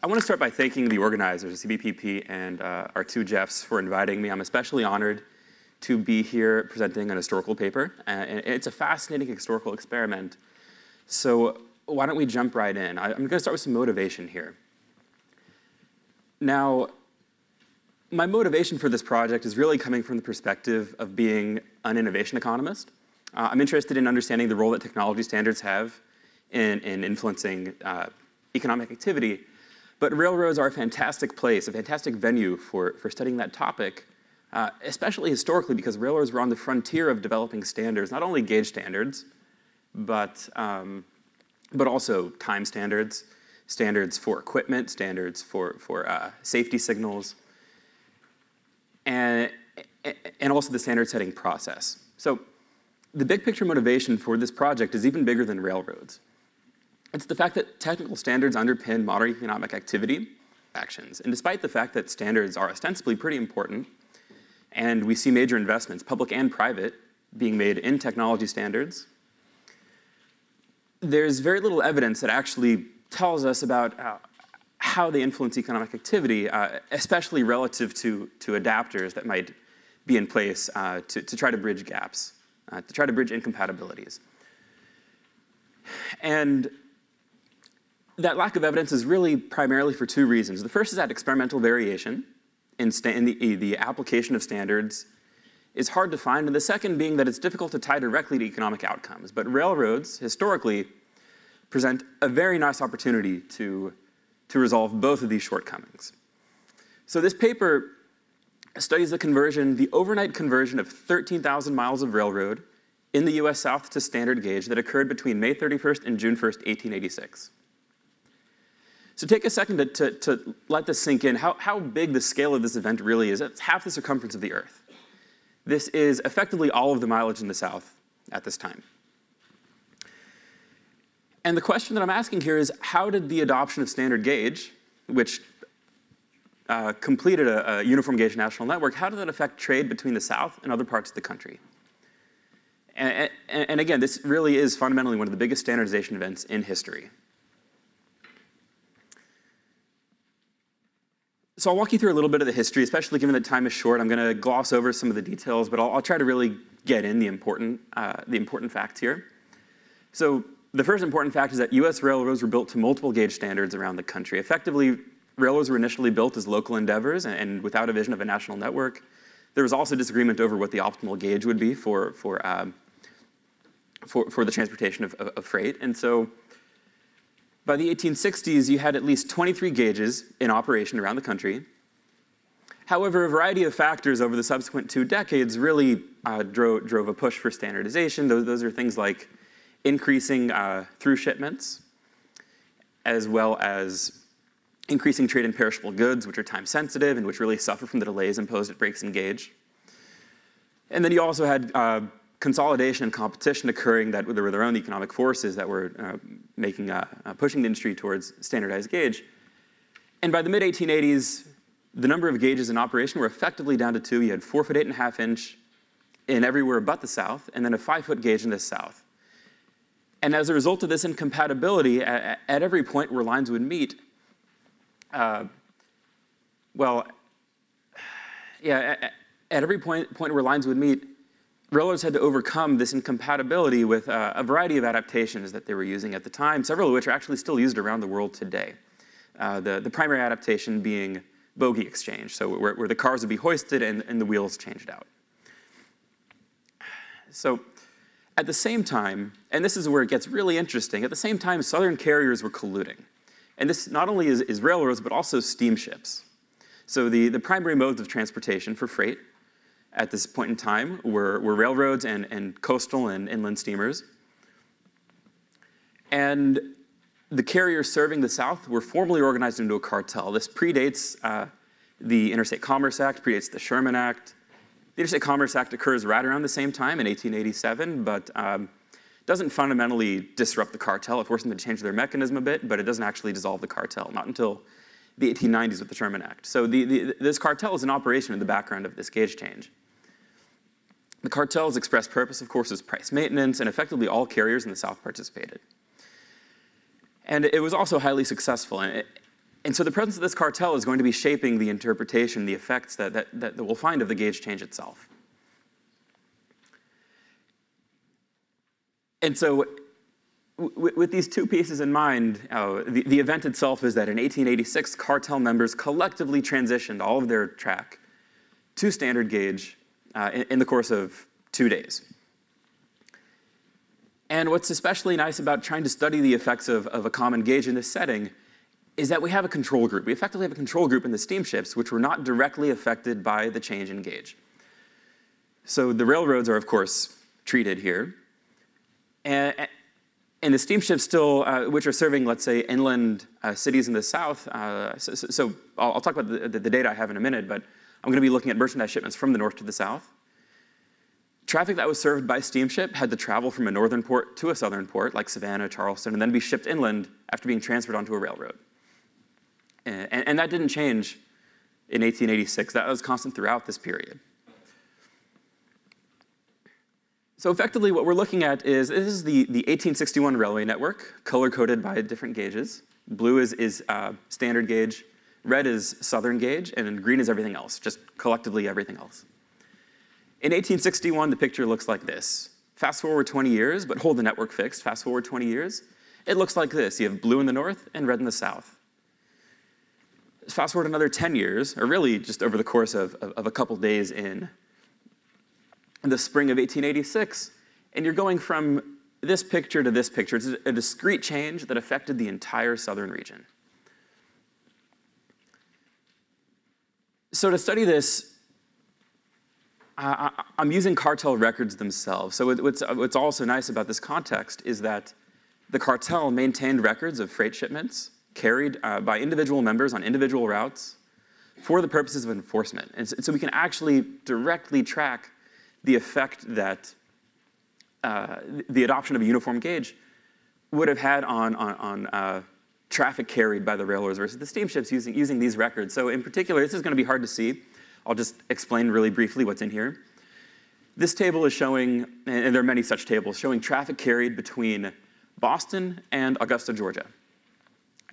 I want to start by thanking the organizers, CBPP and our two Jeffs, for inviting me. I'm especially honored to be here presenting an historical paper. And it's a fascinating historical experiment. So why don't we jump right in? I'm going to start with some motivation here. Now, my motivation for this project is really coming from the perspective of being an innovation economist. I'm interested in understanding the role that technology standards have in influencing economic activity. But railroads are a fantastic place, a fantastic venue for studying that topic, especially historically, because railroads were on the frontier of developing standards, not only gauge standards, but also time standards, standards for equipment, standards for safety signals, and also the standard setting process. So the big picture motivation for this project is even bigger than railroads. It's the fact that technical standards underpin modern economic activity actions. And despite the fact that standards are ostensibly pretty important, and we see major investments, public and private, being made in technology standards, there's very little evidence that actually tells us about how they influence economic activity, especially relative to adapters that might be in place to try to bridge gaps, to try to bridge incompatibilities. And that lack of evidence is really primarily for two reasons. The first is that experimental variation in the application of standards is hard to find, and the second being that it's difficult to tie directly to economic outcomes. But railroads, historically, present a very nice opportunity to resolve both of these shortcomings. So this paper studies the overnight conversion of 13,000 miles of railroad in the US South to standard gauge that occurred between May 31st and June 1st, 1886. So take a second to let this sink in, how big the scale of this event really is. It's half the circumference of the Earth. This is effectively all of the mileage in the South at this time. And the question that I'm asking here is, how did the adoption of standard gauge, which completed a uniform gauge national network, how did that affect trade between the South and other parts of the country? And again, this really is fundamentally one of the biggest standardization events in history. So I'll walk you through a little bit of the history, especially given that time is short. I'm going to gloss over some of the details, but I'll try to really get in the important facts here. So the first important fact is that US railroads were built to multiple gauge standards around the country. Effectively, railroads were initially built as local endeavors and without a vision of a national network. There was also disagreement over what the optimal gauge would be for the transportation of freight. And so by the 1860s, you had at least 23 gauges in operation around the country. However, a variety of factors over the subsequent 2 decades really drove a push for standardization. Those are things like increasing through shipments, as well as increasing trade in perishable goods, which are time sensitive and which really suffer from the delays imposed at breaks in gauge. And then you also had consolidation and competition occurring that there were their own economic forces that were pushing the industry towards standardized gauge. And by the mid-1880s, the number of gauges in operation were effectively down to 2. You had 4-foot 8.5 inch in everywhere but the South, and then a 5-foot gauge in the South. And as a result of this incompatibility, at every point where lines would meet, at every point where lines would meet, railroads had to overcome this incompatibility with a variety of adaptations that they were using at the time, several of which are actually still used around the world today. The primary adaptation being bogie exchange, so where the cars would be hoisted and the wheels changed out. So at the same time, and this is where it gets really interesting, at the same time, Southern carriers were colluding. And this not only is railroads, but also steamships. So the primary modes of transportation for freight at this point in time were railroads and coastal and inland steamers. And the carriers serving the South were formally organized into a cartel. This predates the Interstate Commerce Act, predates the Sherman Act. The Interstate Commerce Act occurs right around the same time in 1887, but doesn't fundamentally disrupt the cartel. It forces them to change their mechanism a bit, but it doesn't actually dissolve the cartel, not until the 1890s with the Sherman Act. So this cartel is in operation in the background of this gauge change. The cartel's express purpose, of course, is price maintenance, and effectively all carriers in the South participated. And it was also highly successful. And And so the presence of this cartel is going to be shaping the interpretation, the effects that we'll find of the gauge change itself. And so with these two pieces in mind, the event itself is that in 1886, cartel members collectively transitioned all of their track to standard gauge in the course of 2 days. And what's especially nice about trying to study the effects of a common gauge in this setting is that we have a control group. We effectively have a control group in the steamships which were not directly affected by the change in gauge. So the railroads are, of course, treated here. And the steamships still, which are serving, let's say, inland cities in the south, so I'll talk about the data I have in a minute, but I'm going to be looking at merchandise shipments from the north to the south. Traffic that was served by steamship had to travel from a northern port to a southern port, like Savannah, Charleston, and then be shipped inland after being transferred onto a railroad. And that didn't change in 1886. That was constant throughout this period. So effectively what we're looking at is, this is the 1861 railway network, color-coded by different gauges. Blue is standard gauge, red is southern gauge, and then green is everything else, just collectively everything else. In 1861, the picture looks like this. Fast forward 20 years, but hold the network fixed. Fast forward 20 years, it looks like this. You have blue in the north and red in the south. Fast forward another 10 years, or really just over the course of a couple days in the spring of 1886, and you're going from this picture to this picture. It's a discrete change that affected the entire southern region. So to study this, I'm using cartel records themselves. So what's also nice about this context is that the cartel maintained records of freight shipments carried by individual members on individual routes for the purposes of enforcement. And so we can actually directly track the effect that the adoption of a uniform gauge would have had on traffic carried by the railroads versus the steamships using these records. So in particular, this is going to be hard to see. I'll just explain really briefly what's in here. This table is showing, and there are many such tables, showing traffic carried between Boston and Augusta, Georgia.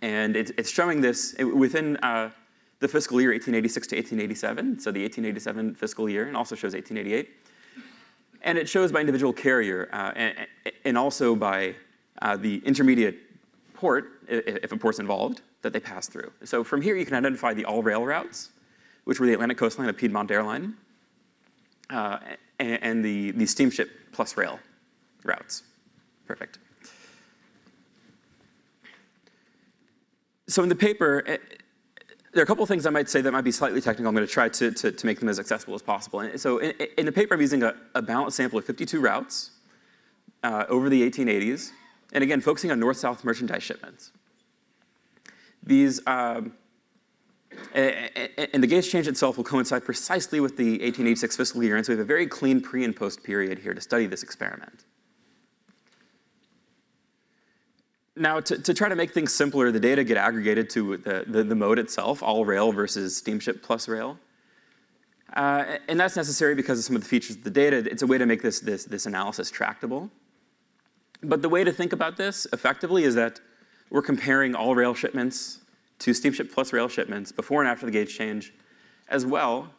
And it's showing this within the fiscal year 1886 to 1887, so the 1887 fiscal year, and also shows 1888. And it shows by individual carrier and also by the intermediate port, if a port's involved, that they pass through. So from here you can identify the all-rail routes, which were the Atlantic Coastline of Piedmont Airline, and the steamship plus rail routes. Perfect. So in the paper, there are a couple of things I might say that might be slightly technical. I'm going to try to make them as accessible as possible. And so in the paper, I'm using a balanced sample of 52 routes over the 1880s, and again, focusing on north-south merchandise shipments. These, and the gauge change itself will coincide precisely with the 1886 fiscal year, and so we have a very clean pre- and post period here to study this experiment. Now, to try to make things simpler, the data get aggregated to the mode itself, all rail versus steamship plus rail. And that's necessary because of some of the features of the data. It's a way to make this analysis tractable. But the way to think about this effectively is that we're comparing all rail shipments to steamship plus rail shipments before and after the gauge change, as well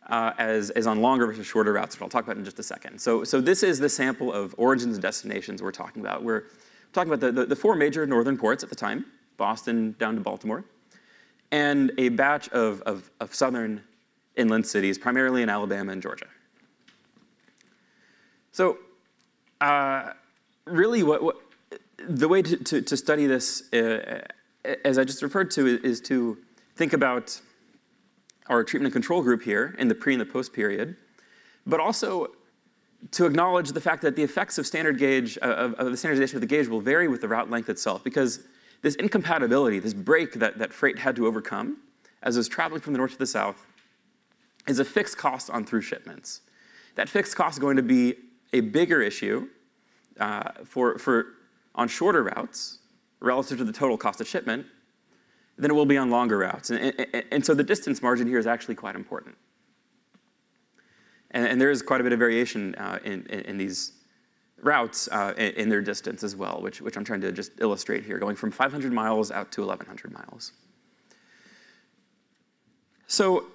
as on longer versus shorter routes, which I'll talk about in just a second. So this is the sample of origins and destinations we're talking about. We're talking about the four major northern ports at the time, Boston down to Baltimore, and a batch of southern inland cities, primarily in Alabama and Georgia. So really the way to study this, as I just referred to, is to think about our treatment and control group here in the pre and the post period, but also to acknowledge the fact that the effects of standard gauge, of the standardization of the gauge will vary with the route length itself, because this incompatibility, this break that freight had to overcome as it was traveling from the north to the south, is a fixed cost on through shipments. That fixed cost is going to be a bigger issue on shorter routes relative to the total cost of shipment than it will be on longer routes. And so the distance margin here is actually quite important. And there is quite a bit of variation in these routes in their distance as well, which I'm trying to just illustrate here, going from 500 miles out to 1,100 miles. So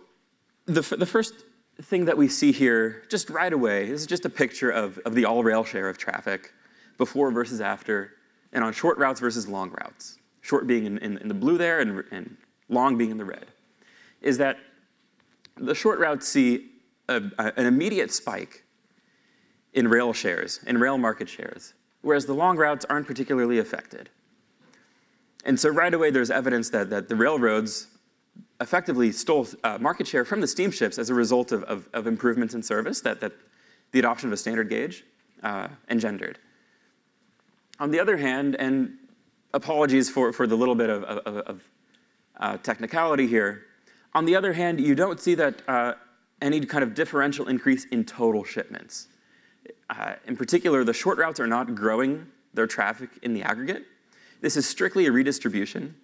the first thing that we see here, just right away, is just a picture of the all-rail share of traffic before versus after, and on short routes versus long routes. Short being in the blue there and long being in the red. Is that the short routes see an immediate spike in rail shares, in rail market shares, whereas the long routes aren't particularly affected. And so right away there's evidence that the railroads effectively stole market share from the steamships as a result of improvements in service that the adoption of a standard gauge engendered. On the other hand, and apologies for the little bit of technicality here, on the other hand, you don't see that any kind of differential increase in total shipments. In particular, the short routes are not growing their traffic in the aggregate. This is strictly a redistribution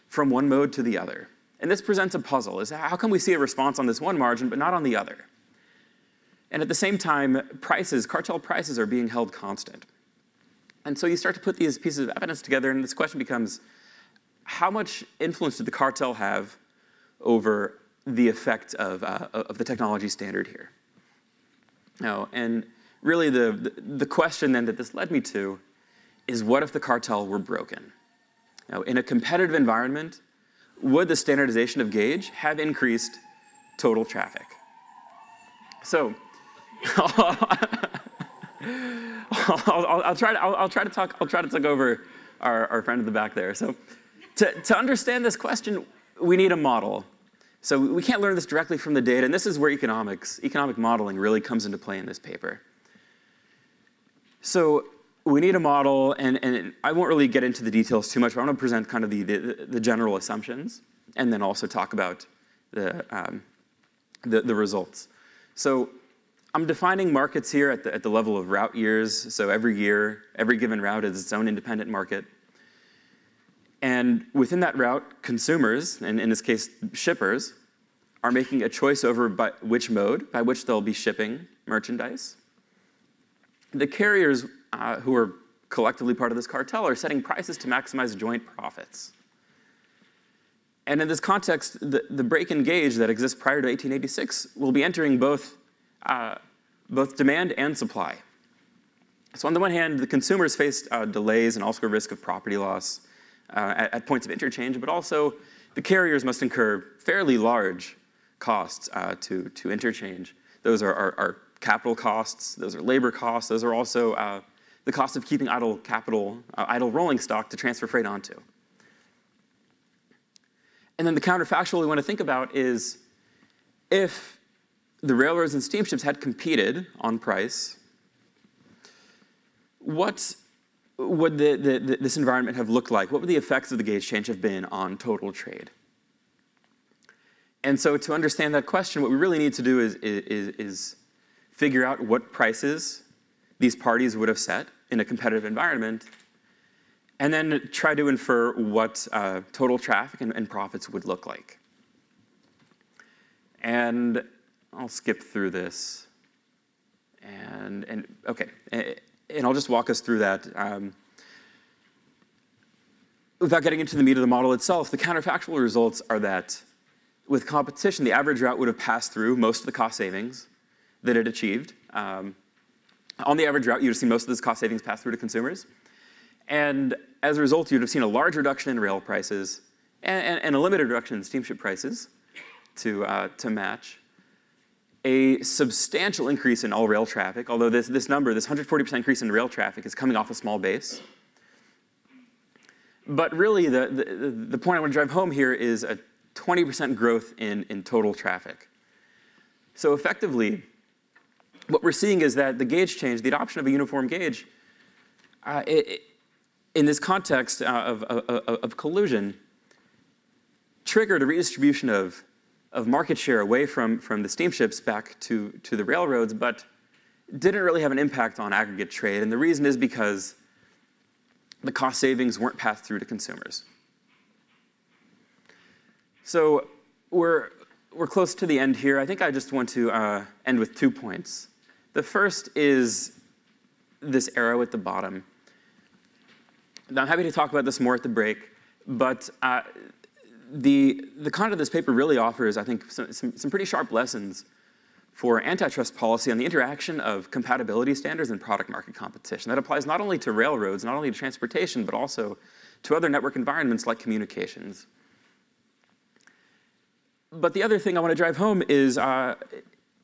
from one mode to the other. And this presents a puzzle, is how come we see a response on this one margin but not on the other? And at the same time, prices, cartel prices are being held constant. And so you start to put these pieces of evidence together and this question becomes, how much influence did the cartel have over the effect of the technology standard here? Now, and really the question then that this led me to is what if the cartel were broken? Now, in a competitive environment, would the standardization of gauge have increased total traffic? So, I'll try to talk over our friend in the back there. So, to understand this question, we need a model. So we can't learn this directly from the data, and this is where economic modeling really comes into play in this paper. So we need a model, and I won't really get into the details too much, but I want to present kind of the general assumptions, and then also talk about the results. So I'm defining markets here at the level of route years. So every year, every given route is its own independent market. And within that route, consumers, and in this case, shippers, are making a choice over by which mode by which they'll be shipping merchandise. The carriers, who are collectively part of this cartel, are setting prices to maximize joint profits. And in this context, the break-in gauge that exists prior to 1886 will be entering both demand and supply. So on the one hand, the consumers face delays and also a risk of property loss at points of interchange, but also the carriers must incur fairly large costs to interchange. Those are capital costs, those are labor costs, those are also the cost of keeping idle rolling stock to transfer freight onto. And then the counterfactual we want to think about is if the railroads and steamships had competed on price, what would this environment have looked like? What would the effects of the gauge change have been on total trade? And so to understand that question, what we really need to do is figure out what prices these parties would have set in a competitive environment, and then try to infer what total traffic and profits would look like. And I'll skip through this. And okay, and I'll just walk us through that. Without getting into the meat of the model itself, the counterfactual results are that with competition, the average route would have passed through most of the cost savings that it achieved. On the average route, you'd have seen most of those cost savings pass through to consumers. And as a result, you'd have seen a large reduction in rail prices and a limited reduction in steamship prices to match. A substantial increase in all rail traffic, although this number, this 140% increase in rail traffic is coming off a small base. But really, the point I want to drive home here is a 20% growth in total traffic. So effectively, what we're seeing is that the gauge change, the adoption of a uniform gauge, in this context of collusion, triggered a redistribution of market share away from the steamships back to the railroads, but didn't really have an impact on aggregate trade. And the reason is because the cost savings weren't passed through to consumers. So we're close to the end here. I think I just want to end with 2 points. The first is this arrow at the bottom. Now, I'm happy to talk about this more at the break, but the content of this paper really offers, I think, some pretty sharp lessons for antitrust policy on the interaction of compatibility standards and product market competition. That applies not only to railroads, not only to transportation, but also to other network environments like communications. But the other thing I want to drive home is that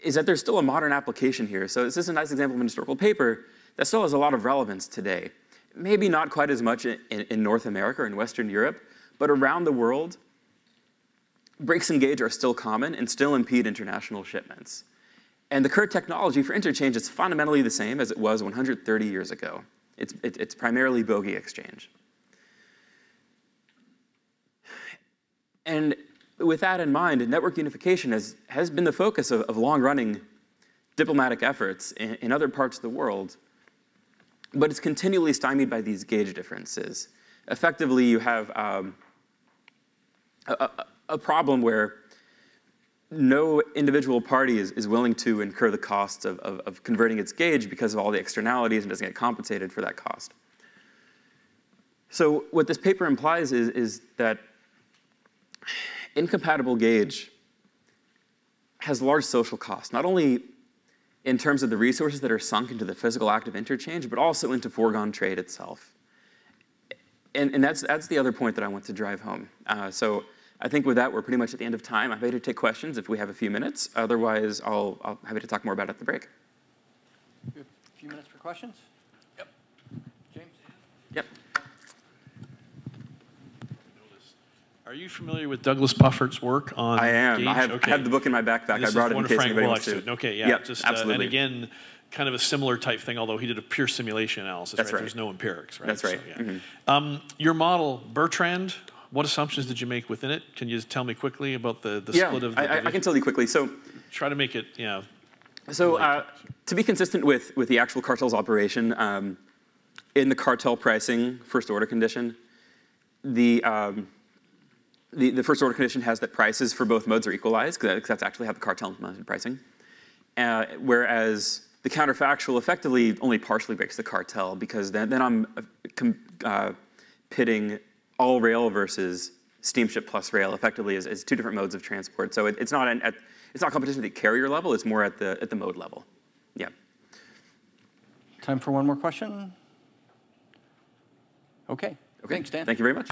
there's still a modern application here. So this is a nice example of an historical paper that still has a lot of relevance today. Maybe not quite as much in North America or in Western Europe, but around the world, brakes and gauge are still common and still impede international shipments. And the current technology for interchange is fundamentally the same as it was 130 years ago. It's primarily bogey exchange. And with that in mind, network unification has been the focus of long-running diplomatic efforts in other parts of the world, but it's continually stymied by these gauge differences. Effectively, you have a problem where no individual party is willing to incur the costs of converting its gauge because of all the externalities and doesn't get compensated for that cost. So what this paper implies is that incompatible gauge has large social costs, not only in terms of the resources that are sunk into the physical act of interchange, but also into foregone trade itself. And that's the other point that I want to drive home. So I think with that, we're pretty much at the end of time. I'm happy to take questions if we have a few minutes. Otherwise, I'll happy to talk more about it at the break. We have a few minutes for questions? Yep. James? Yep. Are you familiar with Douglas Puffert's work on I am. gauge? I have the book in my backpack. I brought it in case anybody wants to. Okay, yeah. Yep, just, absolutely. And again, kind of a similar type thing, although he did a pure simulation analysis. That's right. There's no empirics, right? That's right. So, yeah. Your model, Bertrand, what assumptions did you make within it? Can you just tell me quickly about the split of the I can tell you quickly. So, try to make it, So to be consistent with the actual cartel's operation, in the cartel pricing first order condition, the first order condition has that prices for both modes are equalized, because that's actually how the cartel implemented pricing. Whereas the counterfactual effectively only partially breaks the cartel, because then I'm pitting all rail versus steamship plus rail effectively as two different modes of transport. So it's not competition at the carrier level, it's more at the mode level. Yeah. Time for one more question? Okay. Thanks, Dan. Thank you very much.